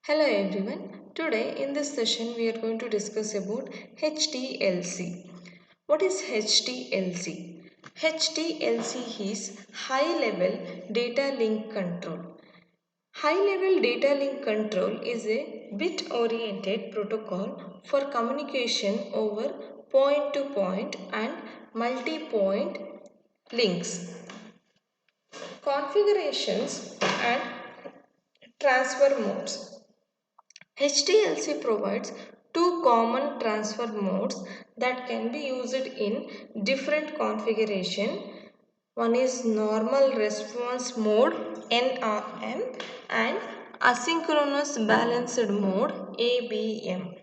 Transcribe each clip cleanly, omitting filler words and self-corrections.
Hello everyone. Today in this session we are going to discuss about HDLC. What is HDLC? HDLC is High Level Data Link Control. High Level Data Link Control is a bit oriented protocol for communication over point to point and multi-point links, configurations and transfer modes. HDLC provides two common transfer modes that can be used in different configuration. One is normal response mode NRM and asynchronous balanced mode ABM.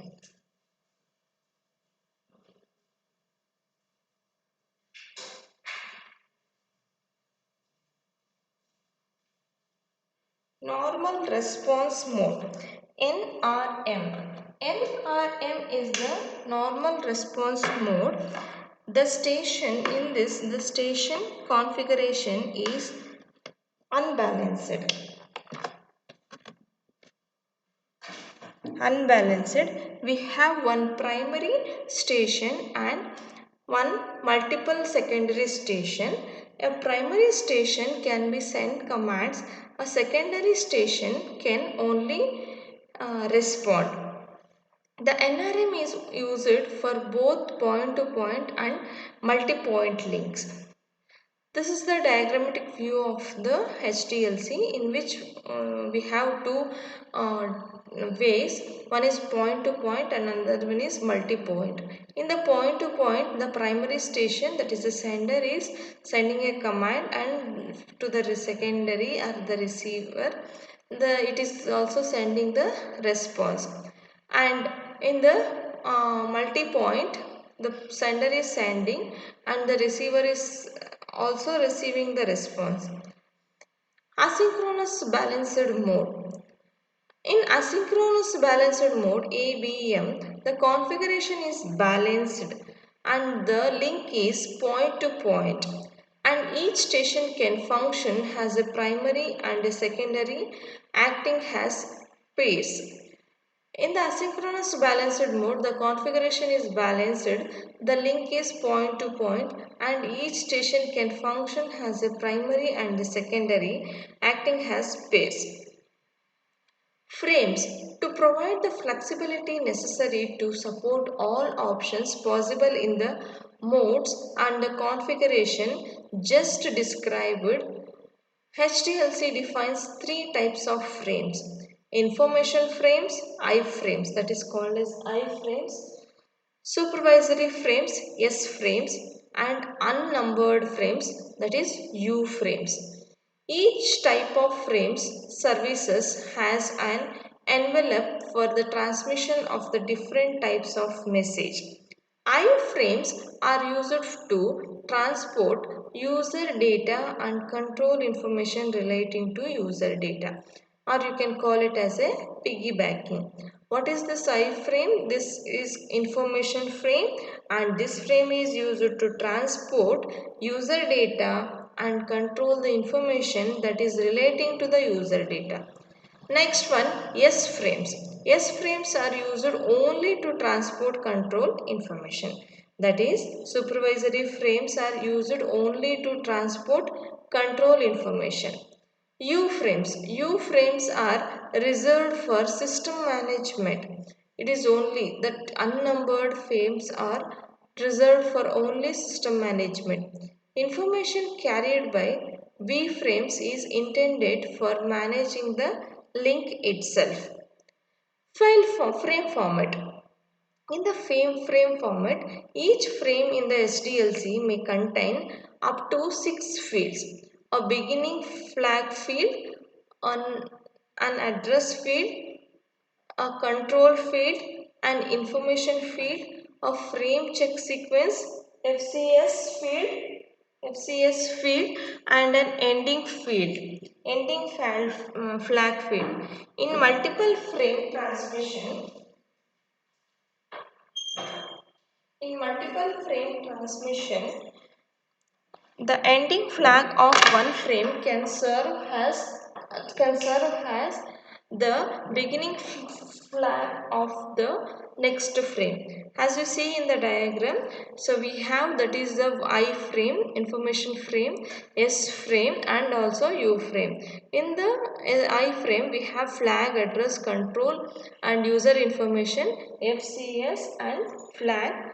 Normal response mode NRM. NRM is the normal response mode. The station configuration is unbalanced. We have one primary station and one multiple secondary station. A primary station can be sent commands. A secondary station can only respond. The NRM is used for both point to point and multi-point links. This is the diagrammatic view of the HDLC, in which we have two ways. One is point to point and another one is multi-point. In the point to point, the primary station, that is the sender, is sending a command, and to the secondary or the receiver, it is also sending the response. And in the multi-point, the sender is sending and the receiver is also receiving the response. Asynchronous balanced mode. In asynchronous balanced mode ABM, the configuration is balanced and the link is point to point, and each station can function as a primary and a secondary, acting as pairs. In the asynchronous balanced mode, the configuration is balanced, the link is point to point, and each station can function as a primary and a secondary, acting as pairs. Frames. To provide the flexibility necessary to support all options possible in the modes and the configuration just described, HDLC defines three types of frames: information frames, iframes, that is called as iframes, supervisory frames, S frames, and unnumbered frames, that is U frames. Each type of frames services has an envelope for the transmission of the different types of message. Iframes are used to transport user data and control information relating to user data, or you can call it as a piggybacking. What is this iframe? This is information frame, and this frame is used to transport user data and control the information that is relating to the user data. Next one, S frames. S frames are used only to transport control information. That is, supervisory frames are used only to transport control information. U frames. U frames are reserved for system management. It is only that unnumbered frames are reserved for only system management. Information carried by V frames is intended for managing the link itself. Frame format. In the frame format, each frame in the SDLC may contain up to 6 fields: a beginning flag field, an address field, a control field, an information field, a frame check sequence, FCS field, FCS field, and an flag field. In multiple frame transmission, the ending flag of one frame can serve as the beginning flag of the next frame. As you see in the diagram, so we have that is the I frame, information frame, S frame and also U frame. In the I frame we have flag, address, control and user information, FCS and flag.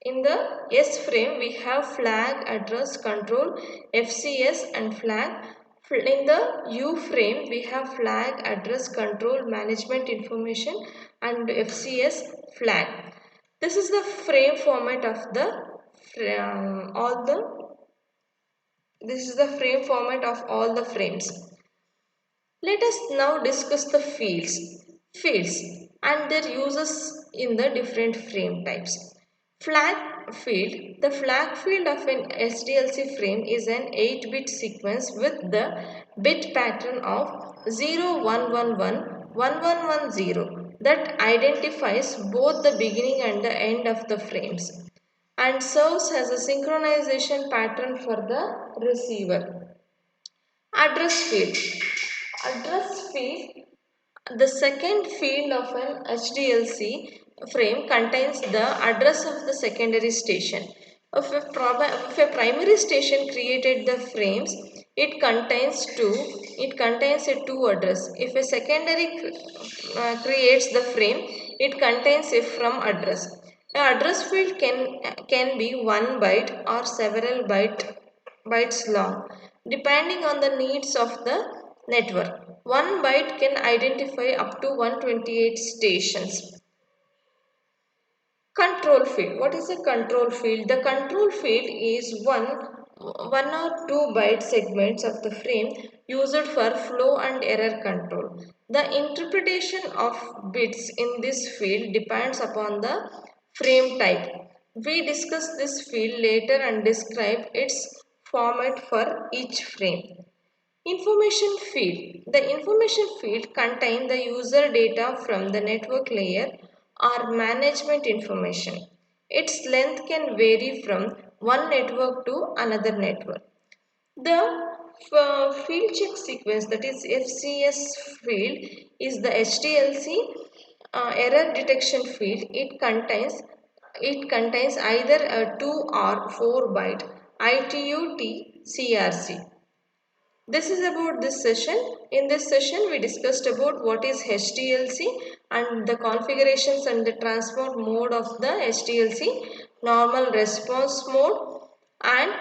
In the S frame, we have flag, address, control, FCS and flag. In the U frame, we have flag, address, control, management information and FCS flag. This is the frame format of the all the. This is the frame format of all the frames. Let us now discuss the fields and their uses in the different frame types. Flag field. The flag field of an SDLC frame is an 8-bit sequence with the bit pattern of 0111 that identifies both the beginning and the end of the frames and serves as a synchronization pattern for the receiver. Address field. Address field. The second field of an HDLC frame contains the address of the secondary station. If a primary station created the frames, it contains a two address. If a secondary creates the frame, it contains a from address. The address field can be 1 byte or several bytes long, depending on the needs of the network. 1 byte can identify up to 128 stations. Control field. What is a control field? The control field is one or two byte segments of the frame used for flow and error control. The interpretation of bits in this field depends upon the frame type. We discuss this field later and describe its format for each frame. Information field. The information field contains the user data from the network layer or management information. Its length can vary from one network to another network. The field check sequence, that is FCS field, is the HDLC error detection field. It contains either a 2 or 4 byte ITU-T CRC. This is about this session. In this session, we discussed about what is HDLC and the configurations and the transport mode of the HDLC, normal response mode and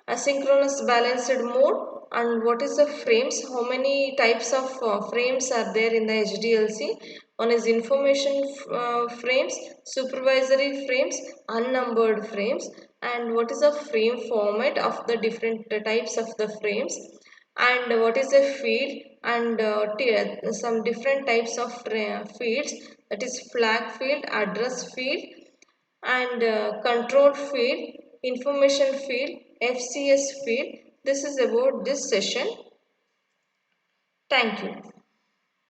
asynchronous balanced mode, and what is the frames, how many types of frames are there in the HDLC. One is information frames, supervisory frames, unnumbered frames, and what is the frame format of the different types of the frames, and what is a field, and some different types of fields, that is flag field, address field and control field, information field, FCS field. This is about this session. Thank you.